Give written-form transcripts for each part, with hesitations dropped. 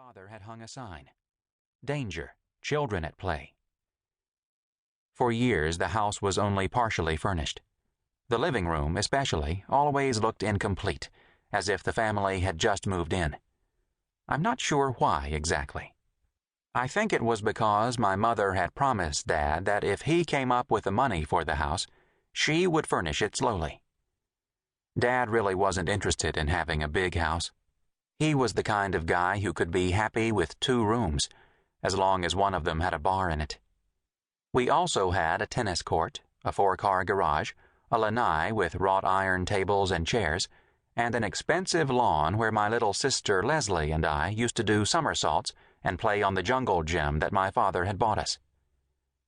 father had hung a sign. Danger, children at play. For years, the house was only partially furnished. The living room, especially, always looked incomplete, as if the family had just moved in. I'm not sure why exactly. I think it was because my mother had promised Dad that if he came up with the money for the house, she would furnish it slowly. Dad really wasn't interested in having a big house. He was the kind of guy who could be happy with 2 rooms, as long as one of them had a bar in it. We also had a tennis court, a 4-car garage, a lanai with wrought iron tables and chairs, and an expensive lawn where my little sister Leslie and I used to do somersaults and play on the jungle gym that my father had bought us.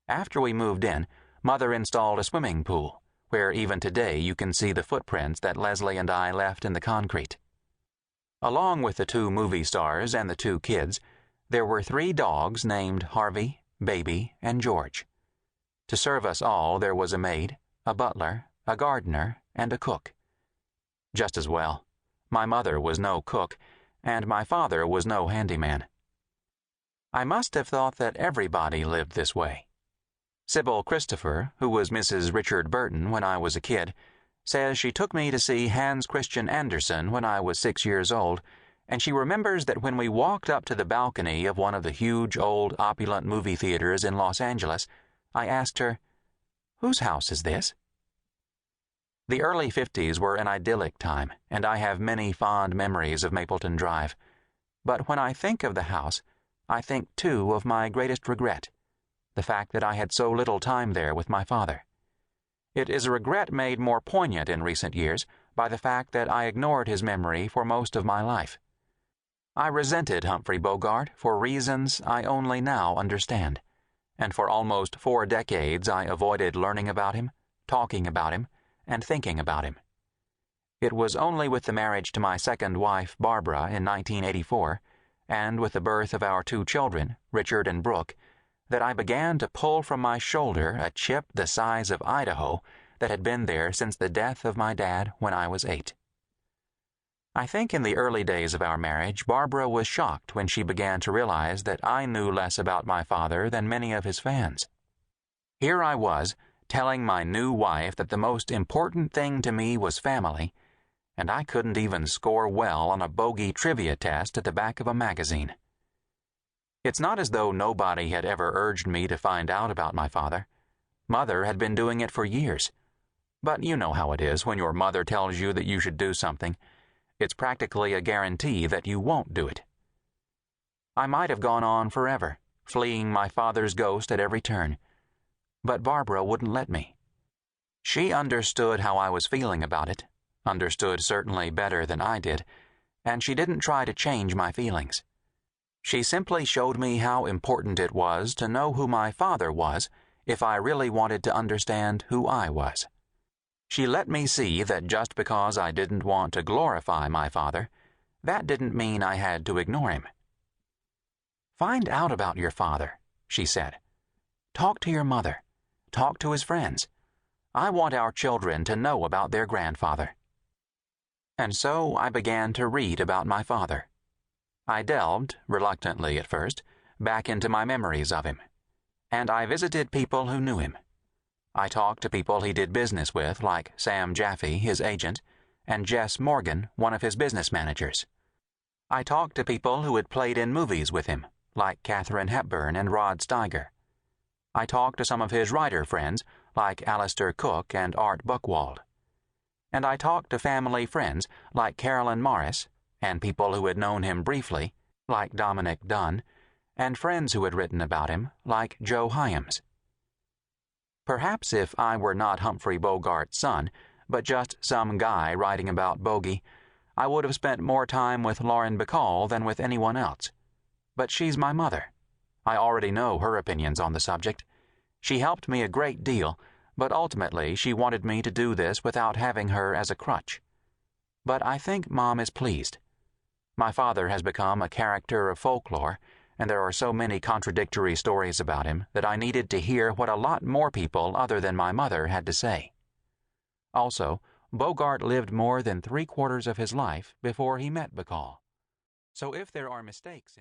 After we moved in, Mother installed a swimming pool, where even today you can see the footprints that Leslie and I left in the concrete. Along with the 2 movie stars and the 2 kids, there were 3 dogs named Harvey, Baby, and George. To serve us all, there was a maid, a butler, a gardener, and a cook. Just as well. My mother was no cook, and my father was no handyman. I must have thought that everybody lived this way. Sybil Christopher, who was Mrs. Richard Burton when I was a kid, says she took me to see Hans Christian Andersen when I was 6 years old, and she remembers that when we walked up to the balcony of one of the huge old opulent movie theaters in Los Angeles, I asked her, "Whose house is this?" The early 50s were an idyllic time, and I have many fond memories of Mapleton Drive. But when I think of the house, I think, too, of my greatest regret, the fact that I had so little time there with my father. It is a regret made more poignant in recent years by the fact that I ignored his memory for most of my life. I resented Humphrey Bogart for reasons I only now understand, and for almost 4 decades I avoided learning about him, talking about him, and thinking about him. It was only with the marriage to my second wife, Barbara, in 1984, and with the birth of our 2 children, Richard and Brooke, that I began to pull from my shoulder a chip the size of Idaho that had been there since the death of my dad when I was 8. I think in the early days of our marriage, Barbara was shocked when she began to realize that I knew less about my father than many of his fans. Here I was, telling my new wife that the most important thing to me was family, and I couldn't even score well on a bogey trivia test at the back of a magazine. It's not as though nobody had ever urged me to find out about my father. Mother had been doing it for years. But you know how it is when your mother tells you that you should do something. It's practically a guarantee that you won't do it. I might have gone on forever, fleeing my father's ghost at every turn. But Barbara wouldn't let me. She understood how I was feeling about it, understood certainly better than I did, and she didn't try to change my feelings. She simply showed me how important it was to know who my father was if I really wanted to understand who I was. She let me see that just because I didn't want to glorify my father, that didn't mean I had to ignore him. "Find out about your father," she said. "Talk to your mother. Talk to his friends. I want our children to know about their grandfather." And so I began to read about my father. I delved, reluctantly at first, back into my memories of him. And I visited people who knew him. I talked to people he did business with, like Sam Jaffe, his agent, and Jess Morgan, one of his business managers. I talked to people who had played in movies with him, like Katharine Hepburn and Rod Steiger. I talked to some of his writer friends, like Alistair Cook and Art Buchwald. And I talked to family friends, like Carolyn Morris, and people who had known him briefly, like Dominic Dunn, and friends who had written about him, like Joe Hyams. Perhaps if I were not Humphrey Bogart's son, but just some guy writing about Bogey, I would have spent more time with Lauren Bacall than with anyone else. But she's my mother. I already know her opinions on the subject. She helped me a great deal, but ultimately she wanted me to do this without having her as a crutch. But I think Mom is pleased. My father has become a character of folklore, and there are so many contradictory stories about him that I needed to hear what a lot more people other than my mother had to say. Also, Bogart lived more than 3/4 of his life before he met Bacall. So if there are mistakes in